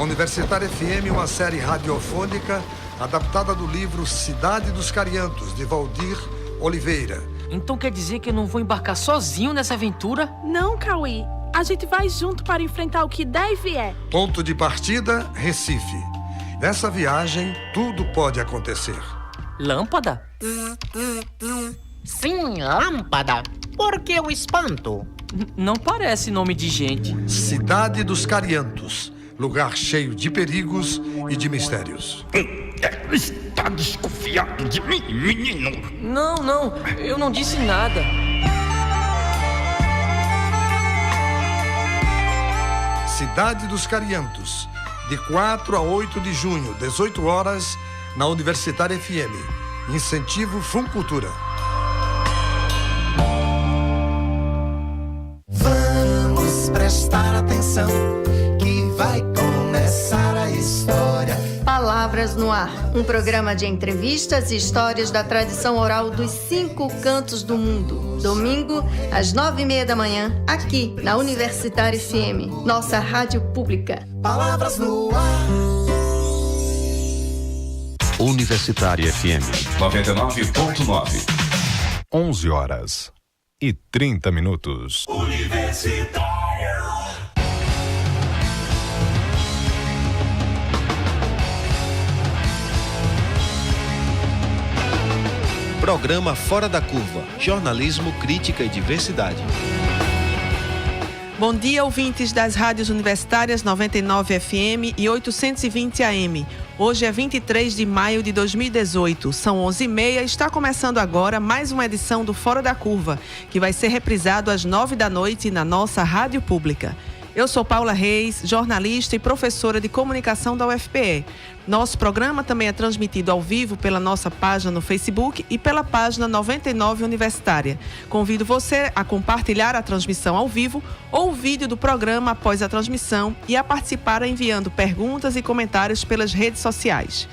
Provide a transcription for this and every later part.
Universitária FM, uma série radiofônica adaptada do livro Cidade dos Cariantos, de Valdir Oliveira. Então quer dizer que eu não vou embarcar sozinho nessa aventura? Não, Cauê. A gente vai junto para enfrentar o que der e vier. Ponto de partida, Recife. Nessa viagem, tudo pode acontecer. Lâmpada? Sim, lâmpada. Por que o espanto? Não parece nome de gente. Cidade dos Cariantos. Lugar cheio de perigos e de mistérios. Está desconfiado de mim, menino? Não, eu não disse nada. Cidade dos Cariantos, de 4 a 8 de junho, 18 horas, na Universitária FM. Incentivo Funcultura. Vamos prestar atenção, que vai começar a história. Palavras no Ar, um programa de entrevistas e histórias da tradição oral dos 5 cantos do mundo. Domingo, às 9h30 da manhã, aqui na Universitária FM, nossa rádio pública. Palavras no ar. Universitária FM 99.9. 11h30. Universitária. Programa Fora da Curva, jornalismo, crítica e diversidade. Bom dia, ouvintes das rádios universitárias 99 FM e 820 AM. Hoje é 23 de maio de 2018, são 11h30 e está começando agora mais uma edição do Fora da Curva, que vai ser reprisado às 9 da noite na nossa rádio pública. Eu sou Paula Reis, jornalista e professora de comunicação da UFPE. Nosso programa também é transmitido ao vivo pela nossa página no Facebook e pela página 99 Universitária. Convido você a compartilhar a transmissão ao vivo ou o vídeo do programa após a transmissão e a participar enviando perguntas e comentários pelas redes sociais.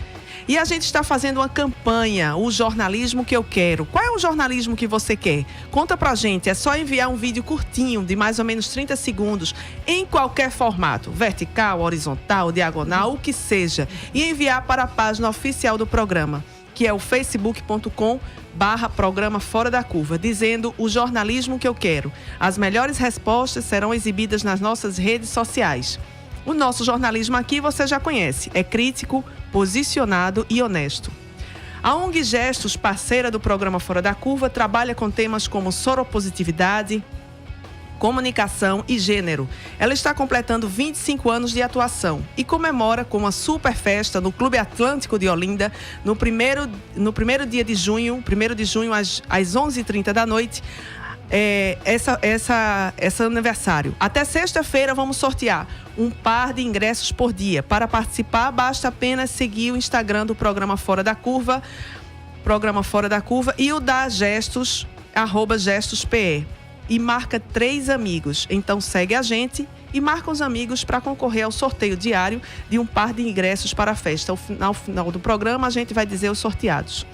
E a gente está fazendo uma campanha, o jornalismo que eu quero. Qual é o jornalismo que você quer? Conta pra gente, é só enviar um vídeo curtinho, de mais ou menos 30 segundos, em qualquer formato, vertical, horizontal, diagonal, o que seja, e enviar para a página oficial do programa, que é o facebook.com/programa Fora da Curva, dizendo o jornalismo que eu quero. As melhores respostas serão exibidas nas nossas redes sociais. O nosso jornalismo aqui você já conhece, é crítico, posicionado e honesto. A ONG Gestos, parceira do programa Fora da Curva, trabalha com temas como soropositividade, comunicação e gênero. Ela está completando 25 anos de atuação e comemora com uma super festa no Clube Atlântico de Olinda, no primeiro dia de junho, 1º de junho às 11h30 da noite, esse aniversário. Até sexta-feira vamos sortear um par de ingressos por dia. Para participar, basta apenas seguir o Instagram do Programa Fora da Curva, e o da Gestos, @GestosPE. E marca 3 amigos. Então segue a gente e marca os amigos para concorrer ao sorteio diário de um par de ingressos para a festa. Ao final do programa, a gente vai dizer os sorteados.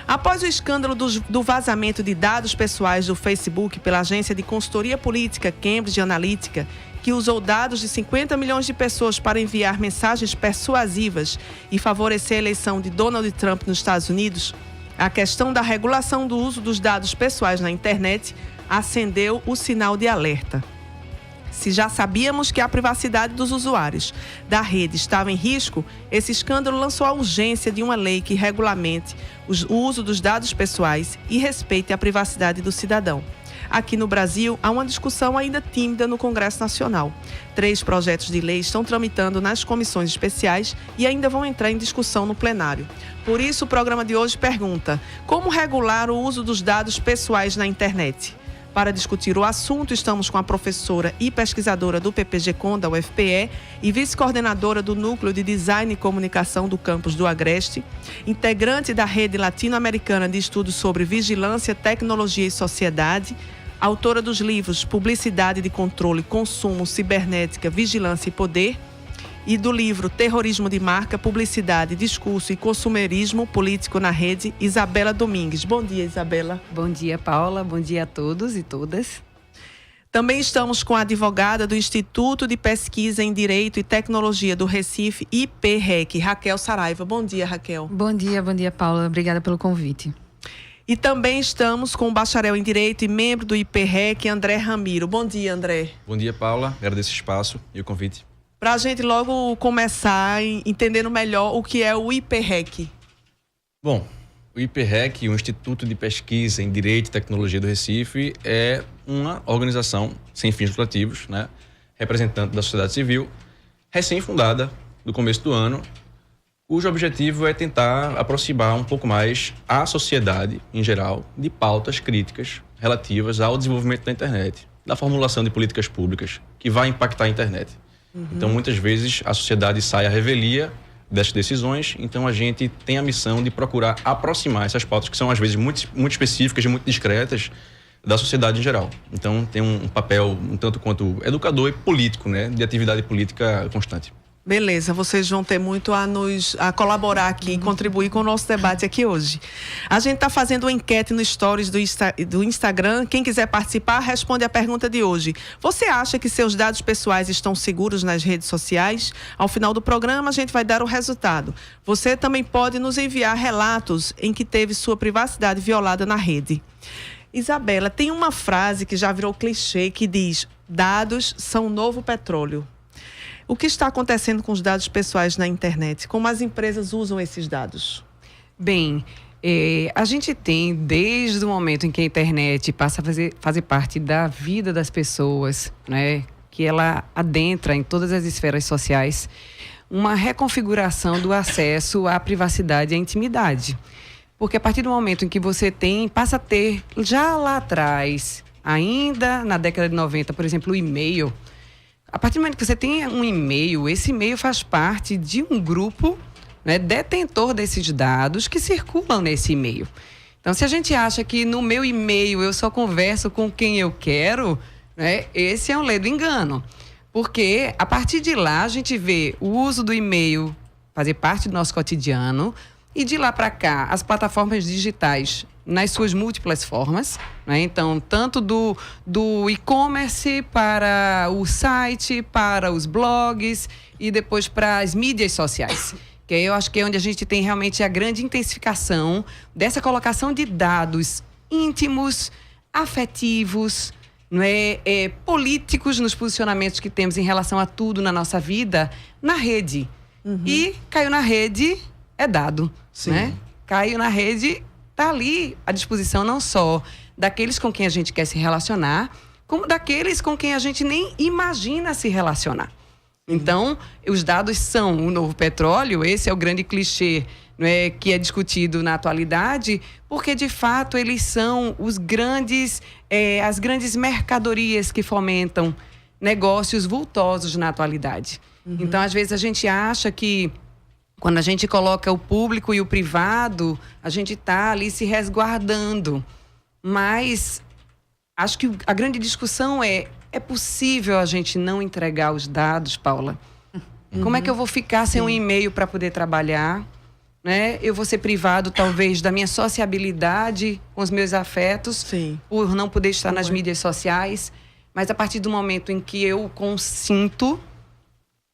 Após o escândalo do vazamento de dados pessoais do Facebook pela agência de consultoria política Cambridge Analytica, que usou dados de 50 milhões de pessoas para enviar mensagens persuasivas e favorecer a eleição de Donald Trump nos Estados Unidos, a questão da regulação do uso dos dados pessoais na internet acendeu o sinal de alerta. Se já sabíamos que a privacidade dos usuários da rede estava em risco, esse escândalo lançou a urgência de uma lei que regulamente o uso dos dados pessoais e respeite a privacidade do cidadão. Aqui no Brasil, há uma discussão ainda tímida no Congresso Nacional. 3 projetos de lei estão tramitando nas comissões especiais e ainda vão entrar em discussão no plenário. Por isso, o programa de hoje pergunta: como regular o uso dos dados pessoais na internet? Para discutir o assunto, estamos com a professora e pesquisadora do PPG-Com da UFPE e vice-coordenadora do Núcleo de Design e Comunicação do campus do Agreste, integrante da Rede Latino-Americana de Estudos sobre Vigilância, Tecnologia e Sociedade, autora dos livros Publicidade de Controle, Consumo, Cibernética, Vigilância e Poder, e do livro Terrorismo de Marca, Publicidade, Discurso e Consumerismo Político na Rede, Isabela Domingues. Bom dia, Isabela. Bom dia, Paula. Bom dia a todos e todas. Também estamos com a advogada do Instituto de Pesquisa em Direito e Tecnologia do Recife, IPREC, Raquel Saraiva. Bom dia, Raquel. Bom dia, Paula. Obrigada pelo convite. E também estamos com o bacharel em Direito e membro do IPREC, André Ramiro. Bom dia, André. Bom dia, Paula. Agradeço esse espaço e o convite. Para a gente logo começar entendendo melhor o que é o IPREC. Bom, o IPREC, o Instituto de Pesquisa em Direito e Tecnologia do Recife, é uma organização sem fins lucrativos, né, representante da sociedade civil, recém-fundada, do começo do ano, cujo objetivo é tentar aproximar um pouco mais a sociedade, em geral, de pautas críticas relativas ao desenvolvimento da internet, da formulação de políticas públicas que vai impactar a internet. Então, muitas vezes, a sociedade sai à revelia dessas decisões, então a gente tem a missão de procurar aproximar essas pautas, que são, às vezes, muito específicas e muito discretas, da sociedade em geral. Então, tem um papel um tanto quanto educador e político, né, de atividade política constante. Beleza, vocês vão ter muito a colaborar aqui, contribuir com o nosso debate aqui hoje. A gente está fazendo uma enquete no Stories do Instagram. Quem quiser participar, responde a pergunta de hoje. Você acha que seus dados pessoais estão seguros nas redes sociais? Ao final do programa, a gente vai dar o resultado. Você também pode nos enviar relatos em que teve sua privacidade violada na rede. Isabela, tem uma frase que já virou clichê que diz: dados são o novo petróleo. O que está acontecendo com os dados pessoais na internet? Como as empresas usam esses dados? Bem, a gente tem, desde o momento em que a internet passa a fazer parte da vida das pessoas, né, que ela adentra em todas as esferas sociais, uma reconfiguração do acesso à privacidade e à intimidade. Porque a partir do momento em que você passa a ter, já lá atrás, ainda na década de 90, por exemplo, o e-mail. A partir do momento que você tem um e-mail, esse e-mail faz parte de um grupo, né, detentor desses dados que circulam nesse e-mail. Então, se a gente acha que no meu e-mail eu só converso com quem eu quero, né, esse é um ledo engano. Porque a partir de lá a gente vê o uso do e-mail fazer parte do nosso cotidiano e de lá para cá as plataformas digitais nas suas múltiplas formas, né? Então, tanto do e-commerce para o site, para os blogs e depois para as mídias sociais. Que eu acho que é onde a gente tem realmente a grande intensificação dessa colocação de dados íntimos, afetivos, né? Políticos nos posicionamentos que temos em relação a tudo na nossa vida, na rede. E caiu na rede, é dado. Sim. Né? Caiu na rede, está ali à disposição não só daqueles com quem a gente quer se relacionar, como daqueles com quem a gente nem imagina se relacionar. Então, os dados são o novo petróleo, esse é o grande clichê, né, que é discutido na atualidade, porque, de fato, eles são as grandes mercadorias que fomentam negócios vultosos na atualidade. Então, às vezes, a gente acha que quando a gente coloca o público e o privado, a gente está ali se resguardando. Mas acho que a grande discussão é possível a gente não entregar os dados, Paula? Como é que eu vou ficar sem um e-mail para poder trabalhar? Né? Eu vou ser privado, talvez, da minha sociabilidade com os meus afetos, por não poder estar nas mídias sociais. Mas a partir do momento em que eu consinto,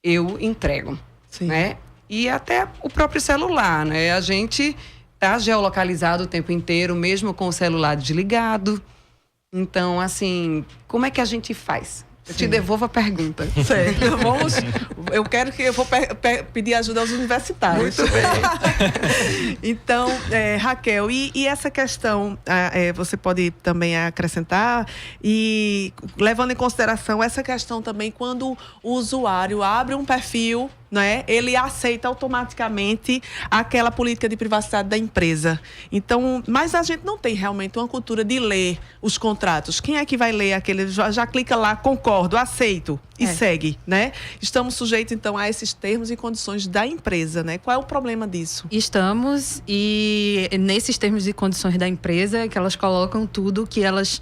eu entrego. Né? E até o próprio celular, né? A gente está geolocalizado o tempo inteiro, mesmo com o celular desligado. Então, assim, como é que a gente faz? Eu te devolvo a pergunta. Certo. Eu vou pedir ajuda aos universitários. Muito bem. Então, Raquel, e essa questão, você pode também acrescentar, e levando em consideração essa questão também, quando o usuário abre um perfil, né, ele aceita automaticamente aquela política de privacidade da empresa. Então, mas a gente não tem realmente uma cultura de ler os contratos. Quem é que vai ler aquele? Já clica lá, concordo, aceito e segue, né? Estamos sujeitos, então, a esses termos e condições da empresa, né? Qual é o problema disso? Estamos, e nesses termos e condições da empresa é que elas colocam tudo que elas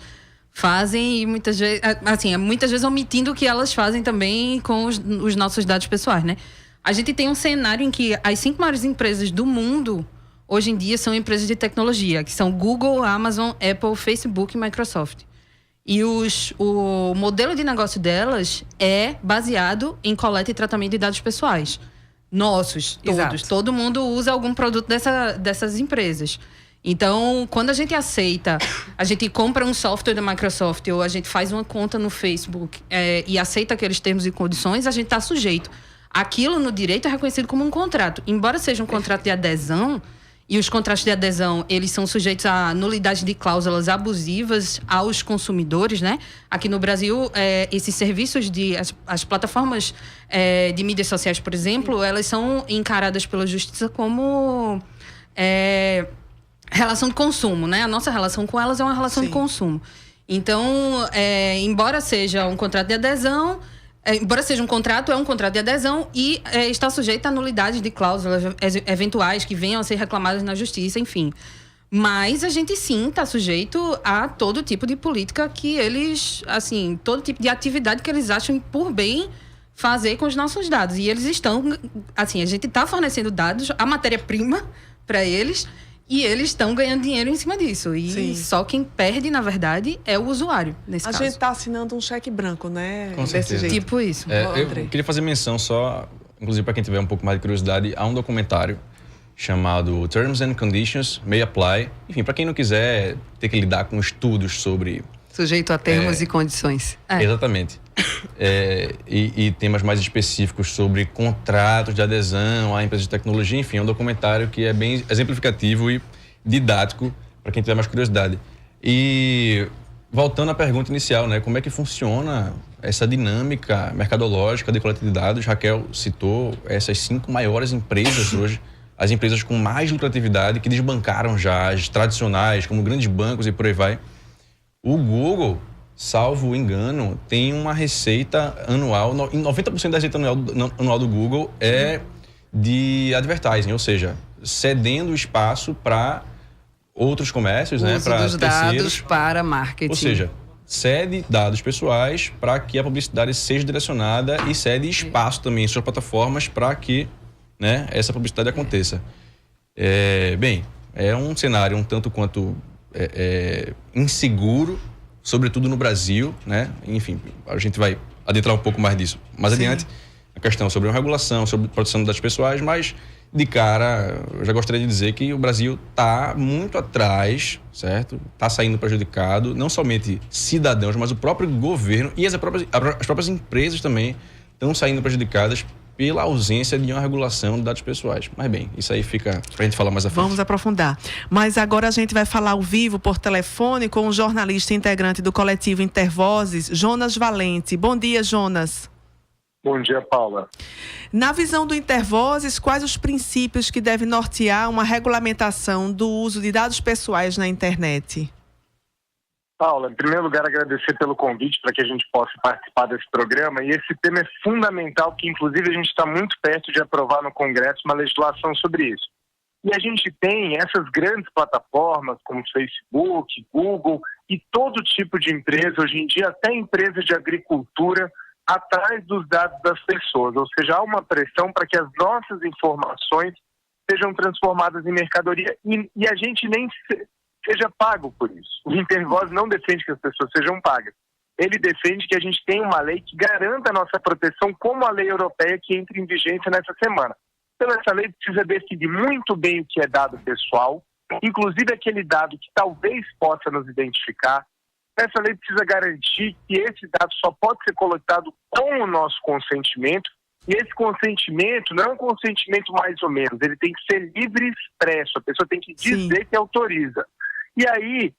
fazem e muitas vezes omitindo o que elas fazem também com os nossos dados pessoais, né? A gente tem um cenário em que as 5 maiores empresas do mundo, hoje em dia, são empresas de tecnologia, que são Google, Amazon, Apple, Facebook e Microsoft. E o modelo de negócio delas é baseado em coleta e tratamento de dados pessoais. Nossos, todos. Exato. Todo mundo usa algum produto dessas empresas. Então, quando a gente aceita, a gente compra um software da Microsoft ou a gente faz uma conta no Facebook e aceita aqueles termos e condições, a gente está sujeito. Aquilo no direito é reconhecido como um contrato. Embora seja um contrato de adesão, e os contratos de adesão, eles são sujeitos à nulidade de cláusulas abusivas aos consumidores, né? Aqui no Brasil, esses serviços as plataformas de mídias sociais, por exemplo, elas são encaradas pela justiça como relação de consumo, né? A nossa relação com elas é uma relação de consumo. Então, embora seja um contrato de adesão, embora seja um contrato, é um contrato de adesão e está sujeito à nulidade de cláusulas eventuais que venham a ser reclamadas na justiça, enfim. Mas a gente sim está sujeito a todo tipo de política que eles, assim, todo tipo de atividade que eles acham por bem fazer com os nossos dados. E eles estão, assim, a gente está fornecendo dados, a matéria-prima para eles, e eles estão ganhando dinheiro em cima disso. E só quem perde, na verdade, é o usuário, nesse caso. A gente está assinando um cheque branco, né? Com certeza. Desse jeito. Tipo isso. Eu queria fazer menção só, inclusive para quem tiver um pouco mais de curiosidade, a um documentário chamado Terms and Conditions May Apply. Enfim, para quem não quiser ter que lidar com estudos sobre... Sujeito a termos e condições. Exatamente. E temas mais específicos sobre contratos de adesão a empresas de tecnologia. Enfim, é um documentário que é bem exemplificativo e didático para quem tiver mais curiosidade. E voltando à pergunta inicial, né? Como é que funciona essa dinâmica mercadológica de coleta de dados? Raquel citou essas 5 maiores empresas hoje, as empresas com mais lucratividade, que desbancaram já as tradicionais, como grandes bancos e por aí vai. O Google, salvo engano, tem uma receita anual, 90% da receita anual do Google é de advertising, ou seja, cedendo espaço para outros comércios, uso, né, para dos dados para marketing. Ou seja, cede dados pessoais para que a publicidade seja direcionada e cede espaço também em suas plataformas para que, né, essa publicidade aconteça. Bem, é um cenário um tanto quanto inseguro, sobretudo no Brasil, né? Enfim, a gente vai adentrar um pouco mais disso mais adiante, a questão sobre uma regulação, sobre proteção das pessoais, mas de cara, eu já gostaria de dizer que o Brasil está muito atrás, certo? Está saindo prejudicado, não somente cidadãos, mas o próprio governo e as próprias empresas também estão saindo prejudicadas pela ausência de uma regulação de dados pessoais. Mas bem, isso aí fica para a gente falar mais à frente. Vamos aprofundar. Mas agora a gente vai falar ao vivo, por telefone, com o jornalista integrante do coletivo Intervozes, Jonas Valente. Bom dia, Jonas. Bom dia, Paula. Na visão do Intervozes, quais os princípios que devem nortear uma regulamentação do uso de dados pessoais na internet? Paula, em primeiro lugar, agradecer pelo convite para que a gente possa participar desse programa. E esse tema é fundamental, que inclusive a gente está muito perto de aprovar no Congresso uma legislação sobre isso. E a gente tem essas grandes plataformas como Facebook, Google e todo tipo de empresa, hoje em dia até empresas de agricultura, atrás dos dados das pessoas. Ou seja, há uma pressão para que as nossas informações sejam transformadas em mercadoria e a gente nem seja pago por isso. O Intervoz não defende que as pessoas sejam pagas. Ele defende que a gente tenha uma lei que garanta a nossa proteção, como a lei europeia que entra em vigência nessa semana. Então, essa lei precisa definir muito bem o que é dado pessoal, inclusive aquele dado que talvez possa nos identificar. Essa lei precisa garantir que esse dado só pode ser coletado com o nosso consentimento, e esse consentimento não é um consentimento mais ou menos, ele tem que ser livre e expresso, a pessoa tem que dizer que autoriza. E aí,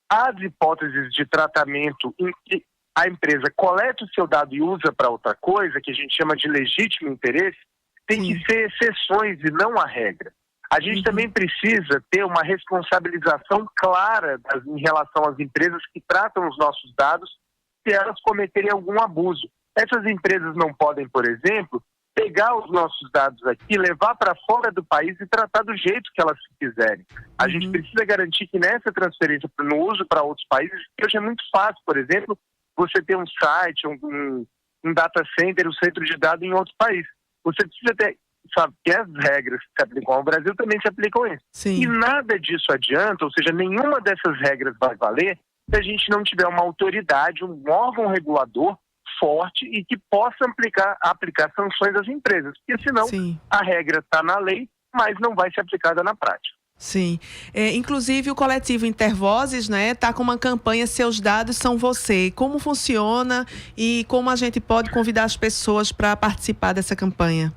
as hipóteses de tratamento em que a empresa coleta o seu dado e usa para outra coisa, que a gente chama de legítimo interesse, tem que ser exceções e não a regra. A gente também precisa ter uma responsabilização clara em relação às empresas que tratam os nossos dados se elas cometerem algum abuso. Essas empresas não podem, por exemplo, pegar os nossos dados aqui, levar para fora do país e tratar do jeito que elas quiserem. A gente precisa garantir que nessa transferência, no uso para outros países, que hoje é muito fácil, por exemplo, você ter um site, um data center, um centro de dados em outro país. Você precisa ter, sabe, que as regras que se aplicam ao Brasil também se aplicam a isso. E nada disso adianta, ou seja, nenhuma dessas regras vai valer se a gente não tiver uma autoridade, um órgão regulador forte e que possa aplicar sanções às empresas. Porque senão a regra está na lei, mas não vai ser aplicada na prática. Sim. Inclusive o coletivo Intervozes, né, está com uma campanha Seus Dados São Você. Como funciona e como a gente pode convidar as pessoas para participar dessa campanha?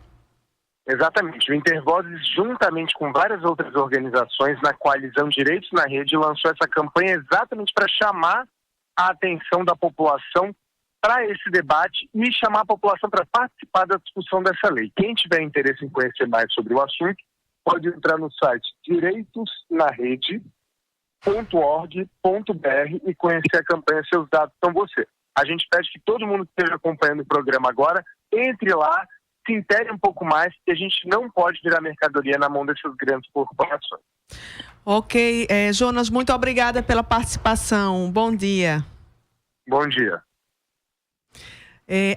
Exatamente. O Intervozes, juntamente com várias outras organizações na coalizão Direitos na Rede, lançou essa campanha exatamente para chamar a atenção da população para esse debate e chamar a população para participar da discussão dessa lei. Quem tiver interesse em conhecer mais sobre o assunto, pode entrar no site direitosnarede.org.br e conhecer a campanha Seus Dados São Você. A gente pede que todo mundo que esteja acompanhando o programa agora entre lá, se intere um pouco mais, porque a gente não pode virar mercadoria na mão dessas grandes corporações. Ok. Jonas, muito obrigada pela participação. Bom dia. Bom dia.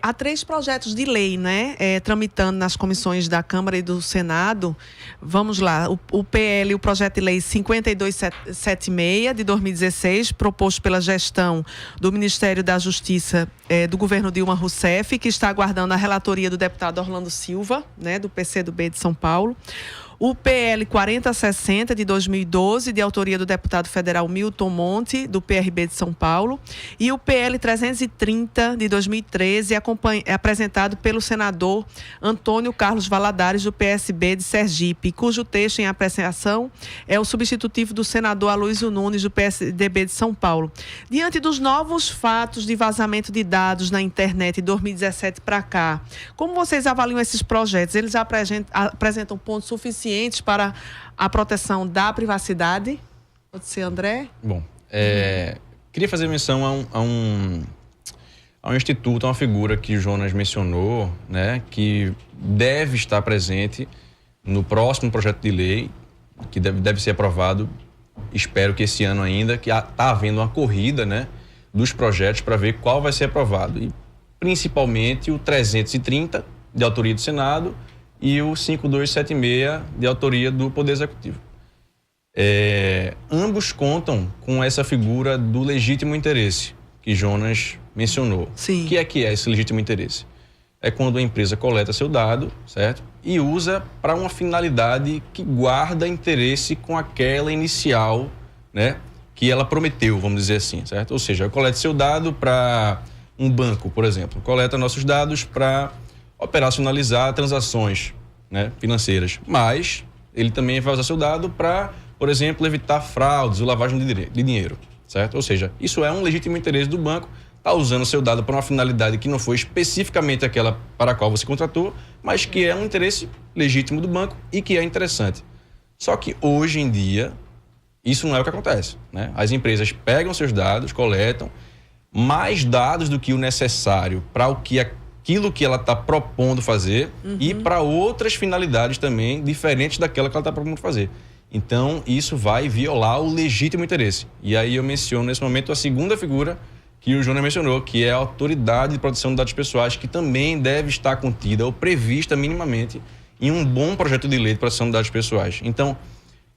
Há 3 projetos de lei, né, tramitando nas comissões da Câmara e do Senado. Vamos lá, o PL, o projeto de lei 5276 de 2016, proposto pela gestão do Ministério da Justiça do governo Dilma Rousseff, que está aguardando a relatoria do deputado Orlando Silva, né, do PCdoB de São Paulo. O PL 4060 de 2012, de autoria do deputado federal Milton Monte, do PRB de São Paulo, e o PL 330 de 2013, apresentado pelo senador Antônio Carlos Valadares, do PSB de Sergipe, cujo texto em apreciação é o substitutivo do senador Aloysio Nunes, do PSDB de São Paulo. Diante dos novos fatos de vazamento de dados na internet de 2017 para cá, como vocês avaliam esses projetos? Eles apresentam pontos suficientes para a proteção da privacidade? Pode ser, André? Bom, queria fazer menção a um instituto, a uma figura que o Jonas mencionou, né, que deve estar presente no próximo projeto de lei, que deve ser aprovado, espero que esse ano ainda, que está havendo uma corrida, né, dos projetos para ver qual vai ser aprovado. E principalmente o 330, de autoria do Senado, e o 5276, de autoria do Poder Executivo. Ambos contam com essa figura do legítimo interesse, que Jonas mencionou. Sim. O que é esse legítimo interesse? É quando a empresa coleta seu dado, certo? E usa para uma finalidade que guarda interesse com aquela inicial, né, que ela prometeu, vamos dizer assim, certo? Ou seja, eu coleto seu dado para um banco, por exemplo. Coleta nossos dados para operacionalizar transações, né, financeiras, mas ele também vai usar seu dado para, por exemplo, evitar fraudes ou lavagem de dinheiro, certo? Ou seja, isso é um legítimo interesse do banco, está usando seu dado para uma finalidade que não foi especificamente aquela para a qual você contratou, mas que é um interesse legítimo do banco e que é interessante. Só que hoje em dia, isso não é o que acontece, né? As empresas pegam seus dados, coletam mais dados do que o necessário para aquilo que ela está propondo fazer e para outras finalidades também diferentes daquela que ela está propondo fazer. Então, isso vai violar o legítimo interesse. E aí eu menciono nesse momento a segunda figura que o Jonas mencionou, que é a Autoridade de Proteção de Dados Pessoais, que também deve estar contida ou prevista minimamente em um bom projeto de lei de proteção de dados pessoais. Então,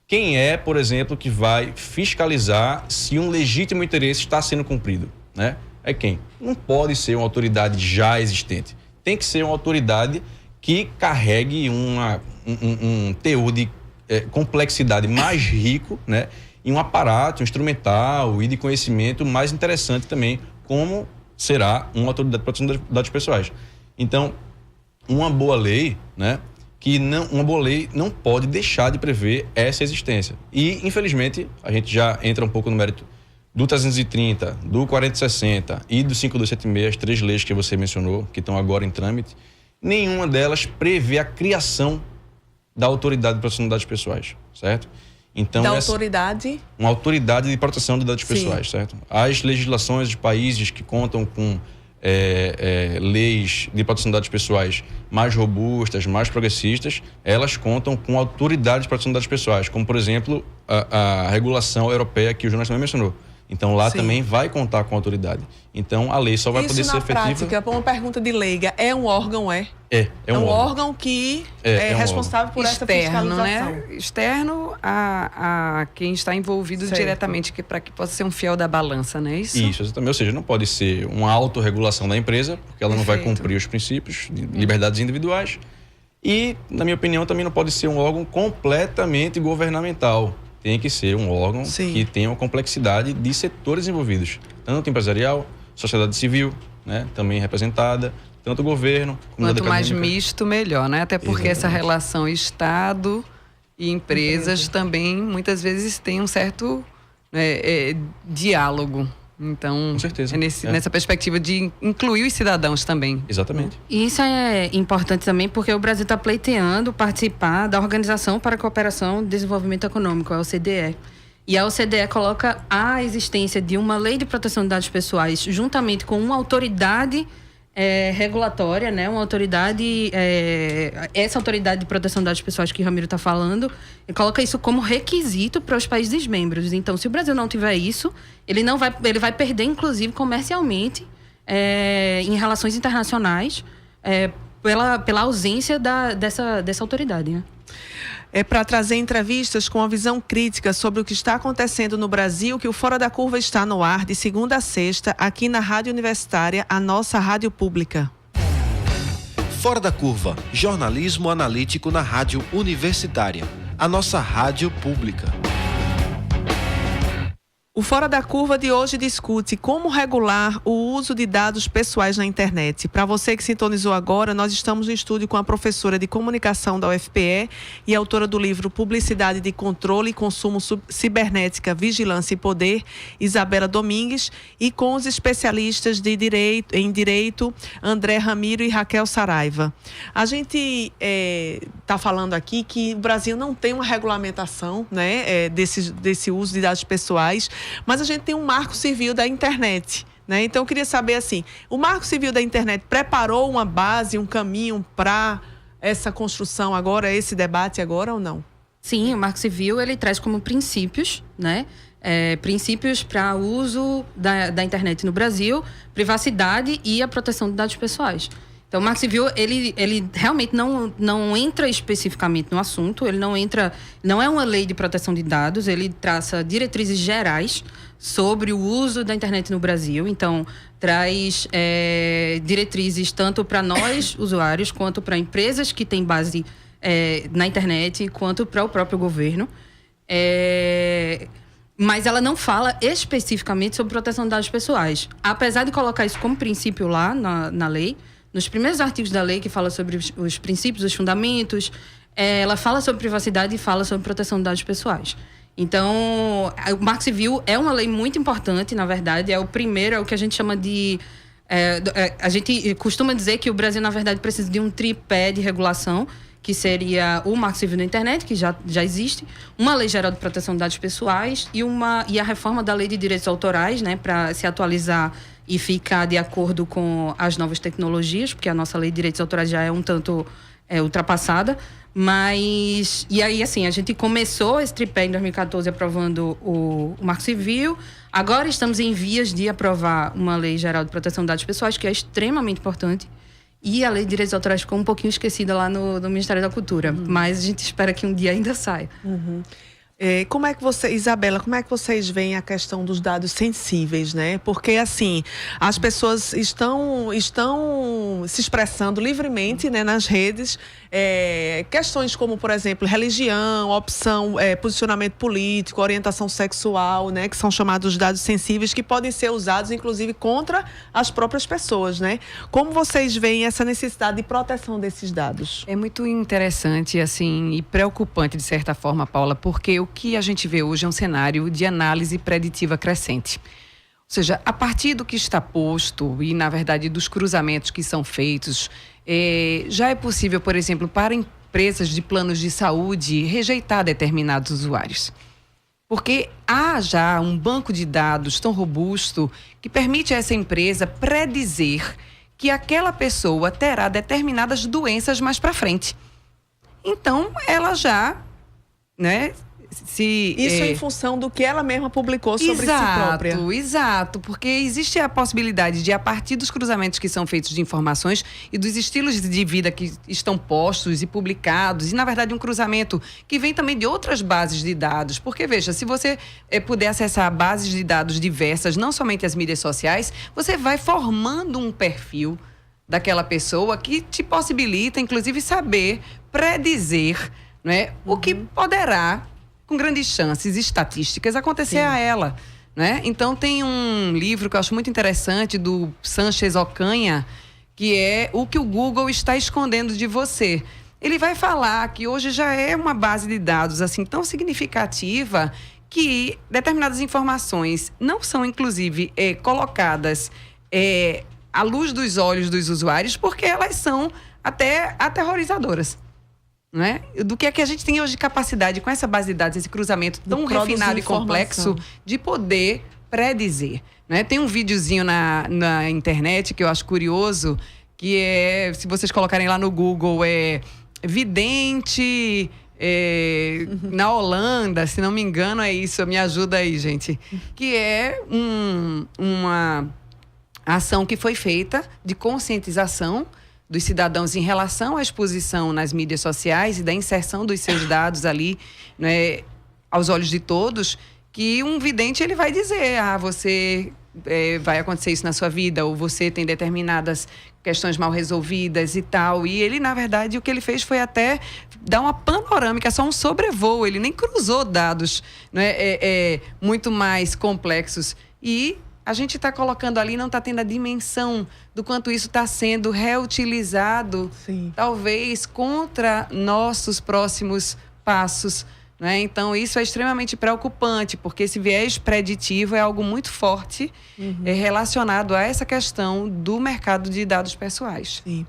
quem é, por exemplo, que vai fiscalizar se um legítimo interesse está sendo cumprido, né? É quem? Não pode ser uma autoridade já existente. Tem que ser uma autoridade que carregue um teor de complexidade mais rico, né? E um aparato instrumental e de conhecimento mais interessante também, como será uma autoridade de proteção de dados pessoais. Então, uma boa lei, né? Uma boa lei não pode deixar de prever essa existência. E, infelizmente, a gente já entra um pouco no mérito do 330, do 4060 e do 5276, as 3 leis que você mencionou, que estão agora em trâmite, nenhuma delas prevê a criação da Autoridade de Proteção de Dados Pessoais, certo? Então, autoridade? Uma autoridade de proteção de dados pessoais, certo? As legislações dos países que contam com leis de proteção de dados pessoais mais robustas, mais progressistas, elas contam com autoridade de proteção de dados pessoais, como, por exemplo, a regulação europeia que o Jonas também mencionou, Então lá Sim. também vai contar com a autoridade. Então a lei só vai poder ser efetiva. Isso na prática, uma pergunta de leiga, é um órgão, é? É um órgão que é um responsável por essa fiscalização. Né? Externo a quem está envolvido diretamente, para que possa ser um fiel da balança, não é isso? Isso, exatamente. Ou seja, não pode ser uma autorregulação da empresa, porque ela não vai cumprir os princípios de liberdades individuais. E, na minha opinião, também não pode ser um órgão completamente governamental. Tem que ser um órgão que tenha uma complexidade de setores envolvidos. Tanto empresarial, sociedade civil, né, também representada, tanto o governo... Quanto mais misto, melhor, né? Até porque essa relação Estado e empresas também, muitas vezes, tem um certo diálogo. Então, com certeza. Nessa perspectiva de incluir os cidadãos também. Exatamente. E isso é importante também porque o Brasil está pleiteando participar da Organização para a Cooperação e Desenvolvimento Econômico, a OCDE. E a OCDE coloca a existência de uma lei de proteção de dados pessoais juntamente com uma autoridade regulatória, né? Uma autoridade, essa autoridade de proteção de dados pessoais que o Ramiro está falando, e coloca isso como requisito para os países membros. Então, se o Brasil não tiver isso, ele vai perder, inclusive, comercialmente, em relações internacionais, pela ausência dessa autoridade, né? É para trazer entrevistas com uma visão crítica sobre o que está acontecendo no Brasil que o Fora da Curva está no ar de segunda a sexta, aqui na Rádio Universitária, a nossa rádio pública. Fora da Curva, jornalismo analítico na Rádio Universitária, a nossa rádio pública. O Fora da Curva de hoje discute como regular o uso de dados pessoais na internet. Para você que sintonizou agora, nós estamos no estúdio com a professora de comunicação da UFPE e autora do livro Publicidade de Controle e Consumo Cibernética, Vigilância e Poder, Isabela Domingues, e com os especialistas em direito, André Ramiro e Raquel Saraiva. A gente está falando aqui que o Brasil não tem uma regulamentação, né, desse uso de dados pessoais, mas a gente tem um marco civil da internet, né? Então eu queria saber assim, o marco civil da internet preparou uma base, um caminho para essa construção agora, esse debate agora ou não? Sim, o marco civil ele traz como princípios, né? Princípios para o uso da internet no Brasil, privacidade e a proteção de dados pessoais. Então, o Marco Civil, ele realmente não entra especificamente no assunto, ele não é uma lei de proteção de dados, ele traça diretrizes gerais sobre o uso da internet no Brasil. Então, traz diretrizes tanto para nós, usuários, quanto para empresas que têm base na internet, quanto para o próprio governo. Mas ela não fala especificamente sobre proteção de dados pessoais. Apesar de colocar isso como princípio lá na lei, nos primeiros artigos da lei que fala sobre os princípios, os fundamentos, ela fala sobre privacidade e fala sobre proteção de dados pessoais. Então, o Marco Civil é uma lei muito importante, na verdade, é o primeiro, é o que a gente chama de... a gente costuma dizer que o Brasil, na verdade, precisa de um tripé de regulação, que seria o Marco Civil da Internet, que já existe, uma Lei Geral de Proteção de Dados Pessoais e a reforma da Lei de Direitos Autorais, né, para se atualizar e ficar de acordo com as novas tecnologias, porque a nossa Lei de Direitos Autorais já é um tanto ultrapassada. Mas, e aí, assim, a gente começou esse tripé em 2014 aprovando o Marco Civil. Agora estamos em vias de aprovar uma Lei Geral de Proteção de Dados Pessoais, que é extremamente importante. E a Lei de Direitos Autorais ficou um pouquinho esquecida lá no Ministério da Cultura. Mas a gente espera que um dia ainda saia. Como é que Isabela, como é que vocês veem a questão dos dados sensíveis, né? Porque, assim, as pessoas estão se expressando livremente, né, nas redes, questões como, por exemplo, religião, opção, posicionamento político, orientação sexual, né, que são chamados dados sensíveis, que podem ser usados, inclusive, contra as próprias pessoas, né? Como vocês veem essa necessidade de proteção desses dados? É muito interessante, assim, e preocupante, de certa forma, Paula, porque o que a gente vê hoje é um cenário de análise preditiva crescente. Ou seja, a partir do que está posto e, na verdade, dos cruzamentos que são feitos, já é possível, por exemplo, para empresas de planos de saúde rejeitar determinados usuários. Porque há já um banco de dados tão robusto que permite a essa empresa predizer que aquela pessoa terá determinadas doenças mais para frente. Então, ela já, né, Isso em função do que ela mesma publicou sobre si própria. Exato, porque existe a possibilidade de, a partir dos cruzamentos que são feitos de informações e dos estilos de vida que estão postos e publicados, e na verdade um cruzamento que vem também de outras bases de dados, porque veja, se você puder acessar bases de dados diversas, não somente as mídias sociais, você vai formando um perfil daquela pessoa que te possibilita, inclusive, saber predizer, não é, o que poderá, com grandes chances estatísticas, acontecer a ela. Né? Então, tem um livro que eu acho muito interessante, do Sanchez Ocanha, que é O que o Google está escondendo de você. Ele vai falar que hoje já é uma base de dados assim tão significativa que determinadas informações não são, inclusive, colocadas à luz dos olhos dos usuários, porque elas são até aterrorizadoras. Né? Do que é que a gente tem hoje de capacidade com essa base de dados, esse cruzamento tão refinado e complexo de poder predizer. Né? Tem um videozinho na internet que eu acho curioso, que é, se vocês colocarem lá no Google, vidente na Holanda, se não me engano é isso, me ajuda aí, gente. Que é uma ação que foi feita de conscientização dos cidadãos em relação à exposição nas mídias sociais e da inserção dos seus dados ali, né, aos olhos de todos, que um vidente ele vai dizer, você vai acontecer isso na sua vida, ou você tem determinadas questões mal resolvidas e tal. E ele, na verdade, o que ele fez foi até dar uma panorâmica, só um sobrevoo, ele nem cruzou dados, né, muito mais complexos. E a gente está colocando ali, não está tendo a dimensão do quanto isso está sendo reutilizado, talvez, contra nossos próximos passos. Né? Então, isso é extremamente preocupante, porque esse viés preditivo é algo muito forte relacionado a essa questão do mercado de dados pessoais. Sim.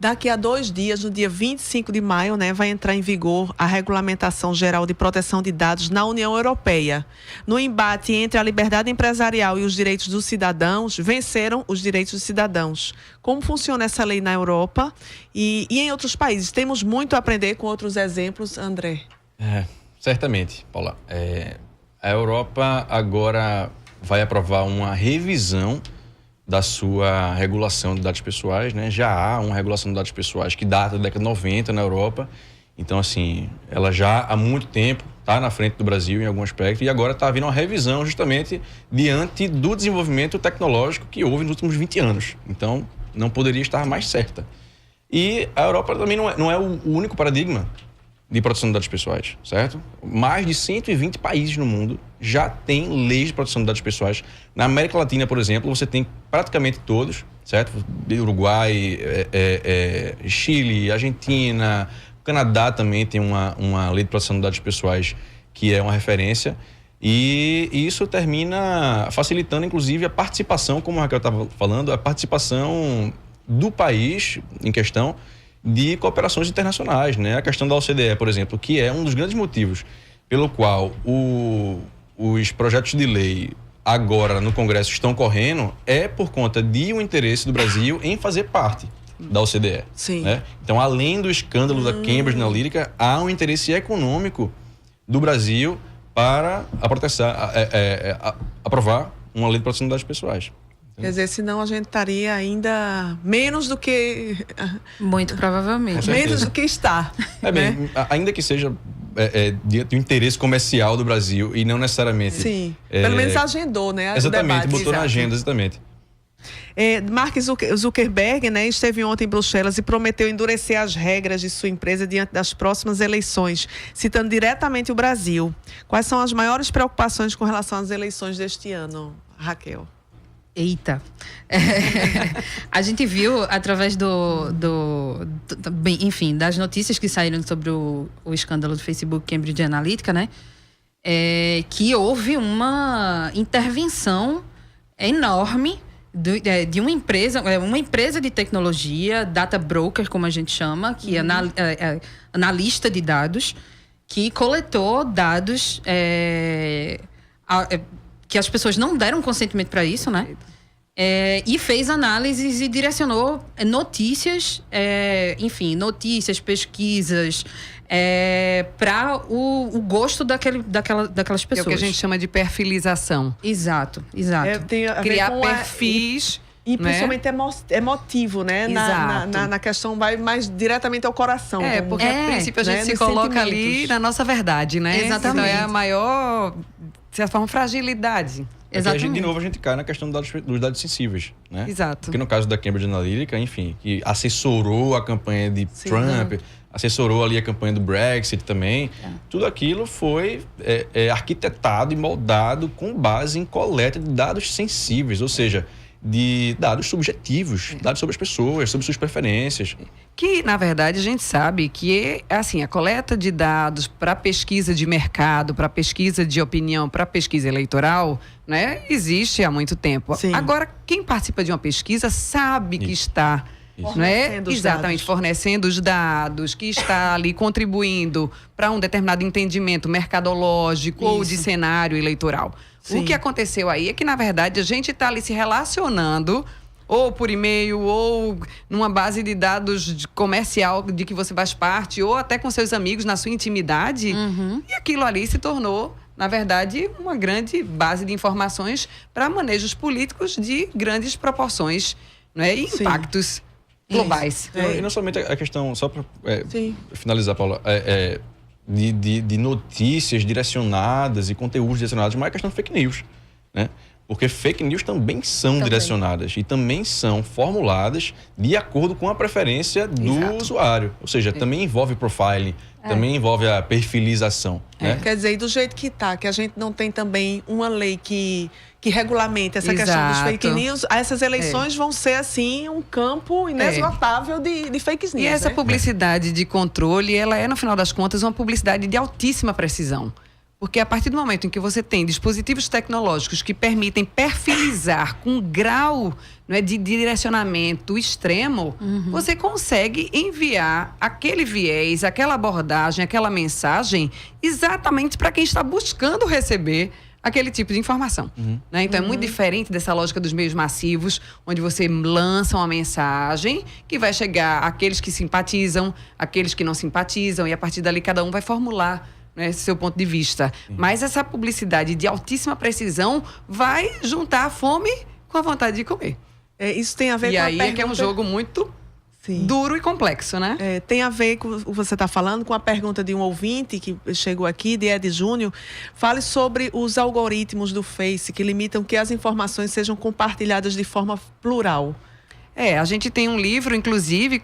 Daqui a 2 dias, no dia 25 de maio, né, vai entrar em vigor a Regulamentação Geral de Proteção de Dados na União Europeia. No embate entre a liberdade empresarial e os direitos dos cidadãos, venceram os direitos dos cidadãos. Como funciona essa lei na Europa e em outros países? Temos muito a aprender com outros exemplos, André. Certamente, Paula. A Europa agora vai aprovar uma revisão da sua regulação de dados pessoais, né? Já há uma regulação de dados pessoais que data da década de 90 na Europa. Então, assim, ela já há muito tempo está na frente do Brasil em algum aspecto e agora está havendo uma revisão justamente diante do desenvolvimento tecnológico que houve nos últimos 20 anos. Então, não poderia estar mais certa. E a Europa também não é o único paradigma de proteção de dados pessoais, certo? Mais de 120 países no mundo já têm leis de proteção de dados pessoais. Na América Latina, por exemplo, você tem praticamente todos, certo? Uruguai, Chile, Argentina, Canadá também tem uma lei de proteção de dados pessoais que é uma referência. E isso termina facilitando, inclusive, a participação, como a Raquel estava falando, a participação do país em questão de cooperações internacionais, né? A questão da OCDE, por exemplo, que é um dos grandes motivos pelo qual os projetos de lei agora no Congresso estão correndo é por conta de um interesse do Brasil em fazer parte da OCDE. Sim. Né? Então, além do escândalo da Cambridge Analytica, há um interesse econômico do Brasil para aprovar uma lei de proteção de dados pessoais. Quer dizer, senão a gente estaria ainda menos do que... Muito provavelmente. Menos do que está. Bem, ainda que seja de um interesse comercial do Brasil e não necessariamente... Sim, pelo menos agendou, né? Exatamente, botou na agenda, exatamente. Mark Zuckerberg, né, esteve ontem em Bruxelas e prometeu endurecer as regras de sua empresa diante das próximas eleições, citando diretamente o Brasil. Quais são as maiores preocupações com relação às eleições deste ano, Raquel? Eita! A gente viu através enfim, das notícias que saíram sobre o escândalo do Facebook Cambridge Analytica, né? Que houve uma intervenção enorme de uma empresa de tecnologia, data broker, como a gente chama, que é analista de dados, que coletou dados que as pessoas não deram consentimento para isso, né? e fez análises e direcionou notícias, notícias, pesquisas, para o gosto daquelas pessoas. É o que a gente chama de perfilização. Exato. Criar perfis. E principalmente emotivo, né? Na questão vai mais diretamente ao coração. Porque a princípio a gente se coloca ali na nossa verdade, né? Exatamente. Então é a maior, de certa forma, fragilidade. Exatamente. De novo, a gente cai na questão dos dados sensíveis, né? Exato. Porque no caso da Cambridge Analytica, enfim, que assessorou a campanha de Trump, assessorou ali a campanha do Brexit também, tudo aquilo foi arquitetado e moldado com base em coleta de dados sensíveis, ou seja, de dados subjetivos, dados sobre as pessoas, sobre suas preferências. Que, na verdade, a gente sabe que assim, a coleta de dados para pesquisa de mercado, para pesquisa de opinião, para pesquisa eleitoral, né, existe há muito tempo. Sim. Agora, quem participa de uma pesquisa sabe que está... fornecendo os dados, que está ali contribuindo para um determinado entendimento mercadológico ou de cenário eleitoral. Sim. O que aconteceu aí é que, na verdade, a gente está ali se relacionando ou por e-mail, ou numa base de dados comercial de que você faz parte, ou até com seus amigos na sua intimidade, e aquilo ali se tornou, na verdade, uma grande base de informações para manejos políticos de grandes proporções, né, e impactos globais. E não somente a questão, só para finalizar, Paula, de notícias direcionadas e conteúdos direcionados, mas a questão de fake news, né? Porque fake news também são direcionadas e também são formuladas de acordo com a preferência do usuário. Ou seja, também envolve profiling, também envolve a perfilização. Né? Quer dizer, e do jeito que a gente não tem também uma lei que regulamente essa questão dos fake news, essas eleições vão ser, assim, um campo inesgotável de fake news. E essa publicidade de controle, ela é, no final das contas, uma publicidade de altíssima precisão. Porque a partir do momento em que você tem dispositivos tecnológicos que permitem perfilizar com um grau, né, de direcionamento extremo, você consegue enviar aquele viés, aquela abordagem, aquela mensagem exatamente para quem está buscando receber aquele tipo de informação. Né? Então é muito diferente dessa lógica dos meios massivos, onde você lança uma mensagem que vai chegar àqueles que simpatizam, àqueles que não simpatizam, e a partir dali cada um vai formular, né, seu ponto de vista. Mas essa publicidade de altíssima precisão vai juntar a fome com a vontade de comer. Isso tem a ver com a pergunta... E aí que é um jogo muito duro e complexo, né? Tem a ver com o que você está falando, com a pergunta de um ouvinte que chegou aqui, de Ed Júnior. Fale sobre os algoritmos do Face que limitam que as informações sejam compartilhadas de forma plural. A gente tem um livro, inclusive...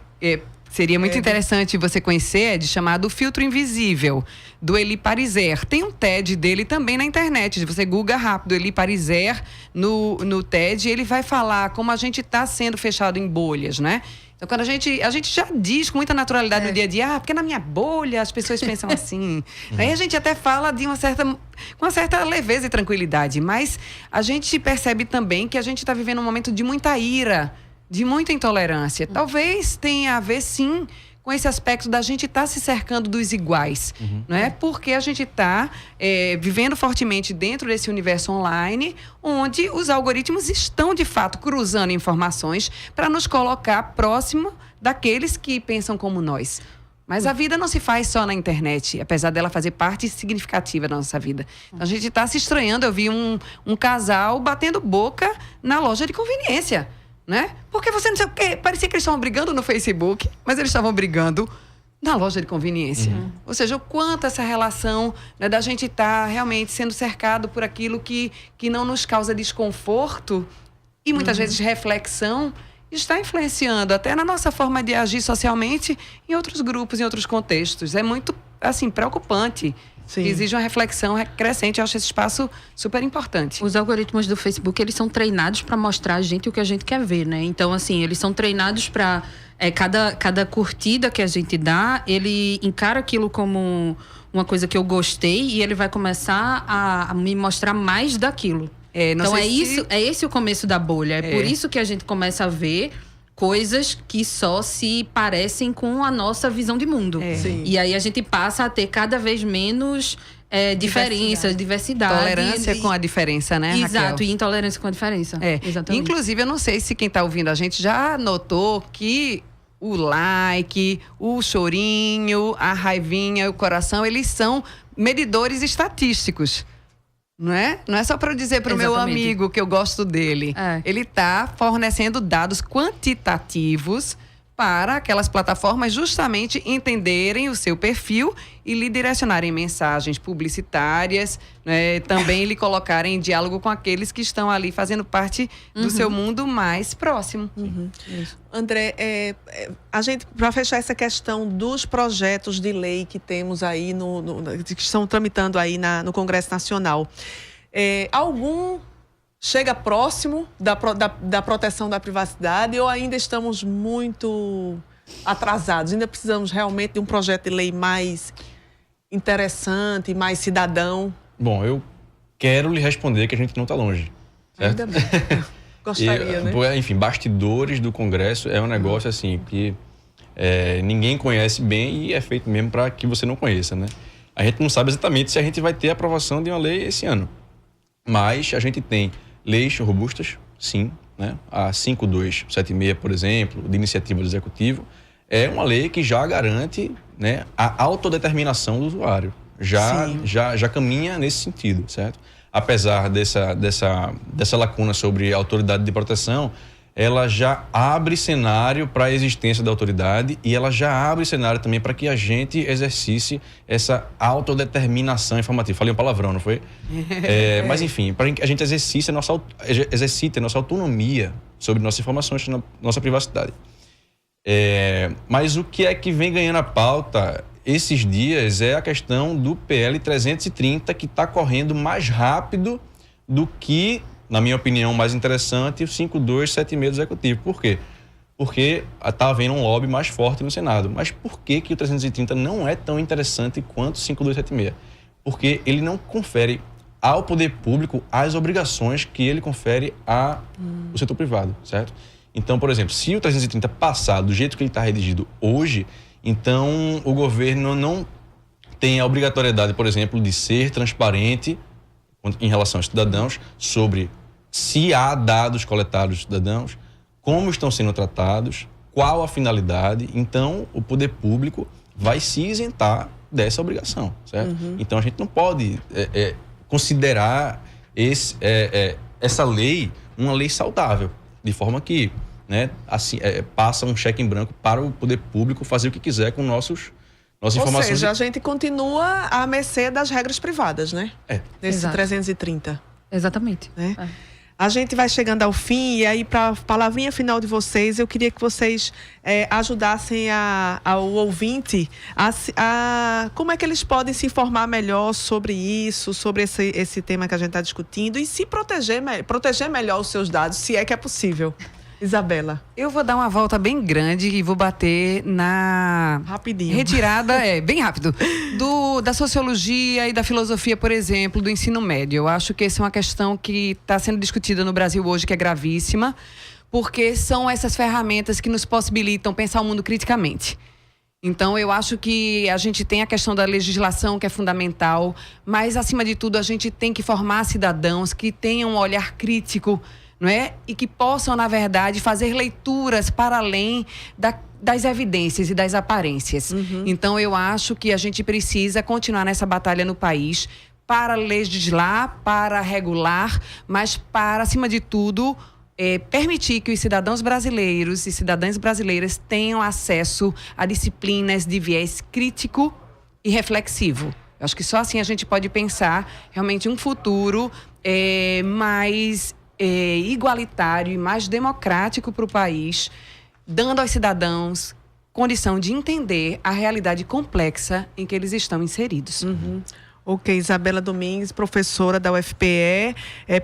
Seria muito interessante você conhecer, Ed, chamado Filtro Invisível, do Elie Pariser. Tem um TED dele também na internet. Se você google rápido, Elie Pariser, no TED, ele vai falar como a gente está sendo fechado em bolhas, né? Então, quando a gente já diz com muita naturalidade no dia a dia, porque na minha bolha as pessoas pensam assim. Aí a gente até fala com uma certa leveza e tranquilidade, mas a gente percebe também que a gente está vivendo um momento de muita ira, de muita intolerância. Talvez tenha a ver, sim, com esse aspecto da gente estar se cercando dos iguais, não é? Porque a gente está vivendo fortemente dentro desse universo online, onde os algoritmos estão, de fato, cruzando informações para nos colocar próximo daqueles que pensam como nós. Mas a vida não se faz só na internet, apesar dela fazer parte significativa da nossa vida. Então, a gente está se estranhando. Eu vi um casal batendo boca na loja de conveniência, né? Porque você não sei o quê. Parecia que eles estavam brigando no Facebook, mas eles estavam brigando na loja de conveniência. Ou seja, o quanto essa relação, né, da gente estar realmente sendo cercado por aquilo que não nos causa desconforto e muitas vezes reflexão, está influenciando até na nossa forma de agir socialmente em outros grupos, em outros contextos. É muito, assim, preocupante. Exige uma reflexão crescente. Eu acho esse espaço super importante. Os algoritmos do Facebook, eles são treinados para mostrar a gente o que a gente quer ver, né? Então, assim, eles são treinados para... cada curtida que a gente dá, ele encara aquilo como uma coisa que eu gostei e ele vai começar a me mostrar mais daquilo. Então, é esse o começo da bolha. É por isso que a gente começa a ver coisas que só se parecem com a nossa visão de mundo. E aí a gente passa a ter cada vez menos diferenças, diversidade. Tolerância com a diferença, né, Raquel? Exato, e intolerância com a diferença. Exatamente. Inclusive, eu não sei se quem está ouvindo a gente já notou que o like, o chorinho, a raivinha, o coração, eles são medidores estatísticos. Não é? Não é só para eu dizer para o meu amigo que eu gosto dele. Ele está fornecendo dados quantitativos para aquelas plataformas justamente entenderem o seu perfil e lhe direcionarem mensagens publicitárias, né? Também lhe colocarem em diálogo com aqueles que estão ali fazendo parte do seu mundo mais próximo. André, a gente, para fechar essa questão dos projetos de lei que temos aí, que estão tramitando aí no Congresso Nacional, algum chega próximo da proteção da privacidade ou ainda estamos muito atrasados? Ainda precisamos realmente de um projeto de lei mais interessante, mais cidadão? Bom, eu quero lhe responder que a gente não está longe. Certo? Ainda bem. Gostaria, né? Enfim, bastidores do Congresso é um negócio assim que ninguém conhece bem e é feito mesmo para que você não conheça, né? A gente não sabe exatamente se a gente vai ter a aprovação de uma lei esse ano. Mas a gente tem leis robustas, sim, né? A 5276, por exemplo, de iniciativa do Executivo, é uma lei que já garante, né, a autodeterminação do usuário. Já caminha nesse sentido, certo? Apesar dessa lacuna sobre a autoridade de proteção, ela já abre cenário para a existência da autoridade e ela já abre cenário também para que a gente exercisse essa autodeterminação informativa. Falei um palavrão, não foi? Mas, enfim, para que a gente exercite a nossa autonomia sobre nossas informações, nossa privacidade. Mas o que é que vem ganhando a pauta esses dias é a questão do PL 330, que está correndo mais rápido do que, na minha opinião, mais interessante, o 5276 do Executivo. Por quê? Porque está havendo um lobby mais forte no Senado. Mas por que o 330 não é tão interessante quanto o 5276? Porque ele não confere ao poder público as obrigações que ele confere ao setor privado, certo? Então, por exemplo, se o 330 passar do jeito que ele está redigido hoje, então o governo não tem a obrigatoriedade, por exemplo, de ser transparente em relação aos cidadãos sobre se há dados coletados dos cidadãos, como estão sendo tratados, qual a finalidade. Então, o poder público vai se isentar dessa obrigação, certo? Então, a gente não pode considerar essa lei uma lei saudável, de forma que, né, assim, passa um cheque em branco para o poder público fazer o que quiser com nossas informações. Ou seja, a gente continua à mercê das regras privadas, né? Nesse Exato. 330. Exatamente. Né? A gente vai chegando ao fim e aí, para a palavrinha final de vocês, eu queria que vocês ajudassem ao ouvinte como é que eles podem se informar melhor sobre isso, sobre esse tema que a gente está discutindo e se proteger melhor os seus dados, se é que é possível. Isabela. Eu vou dar uma volta bem grande e vou bater na rapidinho retirada, bem rápido, da sociologia e da filosofia, por exemplo, do ensino médio. Eu acho que essa é uma questão que está sendo discutida no Brasil hoje, que é gravíssima, porque são essas ferramentas que nos possibilitam pensar o mundo criticamente. Então, eu acho que a gente tem a questão da legislação, que é fundamental, mas, acima de tudo, a gente tem que formar cidadãos que tenham um olhar crítico, não é? E que possam, na verdade, fazer leituras para além das evidências e das aparências. Então, eu acho que a gente precisa continuar nessa batalha no país para legislar, para regular, mas para, acima de tudo, permitir que os cidadãos brasileiros e cidadãs brasileiras tenham acesso a disciplinas de viés crítico e reflexivo. Eu acho que só assim a gente pode pensar realmente um futuro mais igualitário e mais democrático para o país, dando aos cidadãos condição de entender a realidade complexa em que eles estão inseridos. Ok, Isabela Domingues, professora da UFPE,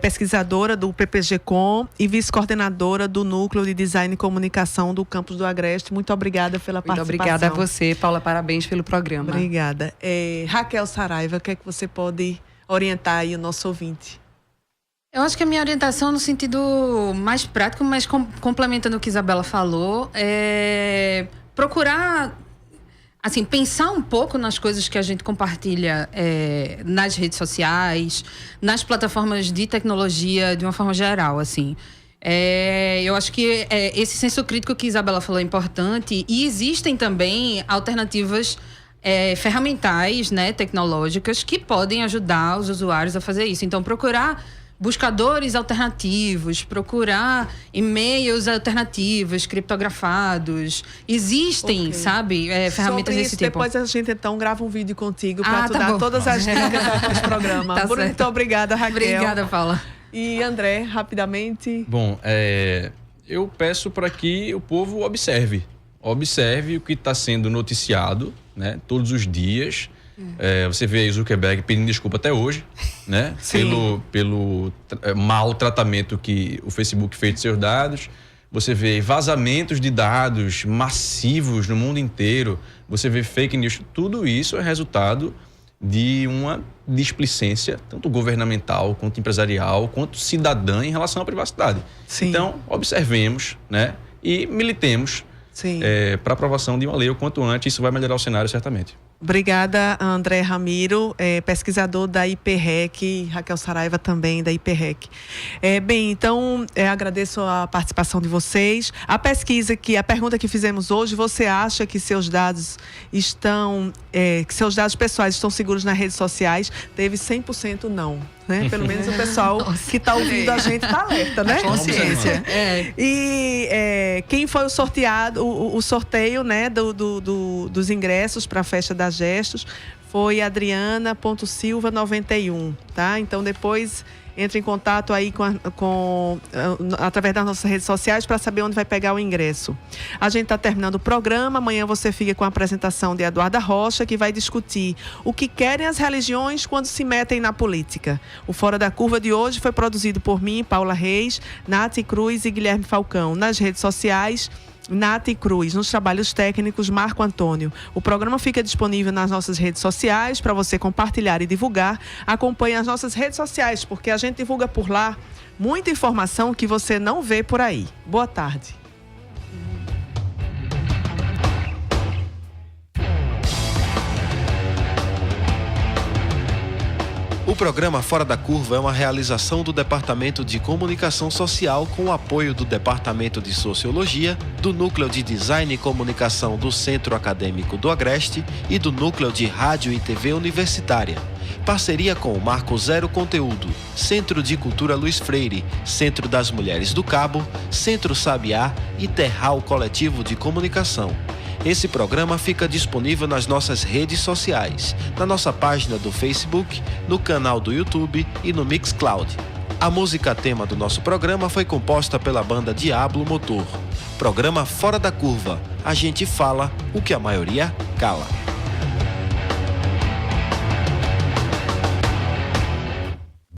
pesquisadora do PPG-Com e vice-coordenadora do Núcleo de Design e Comunicação do Campus do Agreste. Muito obrigada pela participação. Muito obrigada a você, Paula. Parabéns pelo programa. Obrigada. Raquel Saraiva, o que é que você pode orientar aí o nosso ouvinte? Eu acho que a minha orientação no sentido mais prático, mas complementando o que a Isabela falou, é procurar assim, pensar um pouco nas coisas que a gente compartilha nas redes sociais, nas plataformas de tecnologia, de uma forma geral, assim. Eu acho que esse senso crítico que a Isabela falou é importante, e existem também alternativas ferramentais, né, tecnológicas, que podem ajudar os usuários a fazer isso. Então, procurar buscadores alternativos, procurar e-mails alternativos, criptografados. Existem, sabe, ferramentas desse tipo. Depois a gente, então, grava um vídeo contigo para tu tá dar bom. todas as dicas do programa. Tá certo. Muito obrigada, Raquel. Obrigada, Paula. E André, rapidamente. Bom, eu peço para que o povo observe o que está sendo noticiado, né, todos os dias. Você vê aí Zuckerberg pedindo desculpa até hoje, né, pelo mau tratamento que o Facebook fez de seus dados. Você vê vazamentos de dados massivos no mundo inteiro. Você vê fake news. Tudo isso é resultado de uma displicência, tanto governamental, quanto empresarial, quanto cidadã em relação à privacidade. Sim. Então, observemos, né, e militemos para aprovação de uma lei o quanto antes. Isso vai melhorar o cenário, certamente. Obrigada, André Ramiro, pesquisador da IPREC, Raquel Saraiva também da IPREC. Bem, então, agradeço a participação de vocês. A pergunta que fizemos hoje, você acha que seus dados que seus dados pessoais estão seguros nas redes sociais? Teve 100% não, né? Pelo menos o pessoal que está ouvindo a gente está alerta, né? Consciência. E quem foi o sorteio, né, dos ingressos para a festa das Gestos foi Adriana.Silva91, tá? Então depois entre em contato aí através das nossas redes sociais para saber onde vai pegar o ingresso. A gente está terminando o programa. Amanhã você fica com a apresentação de Eduarda Rocha, que vai discutir o que querem as religiões quando se metem na política. O Fora da Curva de hoje foi produzido por mim, Paula Reis, Nath Cruz e Guilherme Falcão. Nas redes sociais, Nath Cruz. Nos trabalhos técnicos, Marco Antônio. O programa fica disponível nas nossas redes sociais para você compartilhar e divulgar. Acompanhe as nossas redes sociais, porque a gente divulga por lá muita informação que você não vê por aí. Boa tarde. O programa Fora da Curva é uma realização do Departamento de Comunicação Social com o apoio do Departamento de Sociologia, do Núcleo de Design e Comunicação do Centro Acadêmico do Agreste e do Núcleo de Rádio e TV Universitária. Parceria com o Marco Zero Conteúdo, Centro de Cultura Luiz Freire, Centro das Mulheres do Cabo, Centro Sabiá e Terral Coletivo de Comunicação. Esse programa fica disponível nas nossas redes sociais, na nossa página do Facebook, no canal do YouTube e no Mixcloud. A música tema do nosso programa foi composta pela banda Diablo Motor. Programa Fora da Curva. A gente fala o que a maioria cala.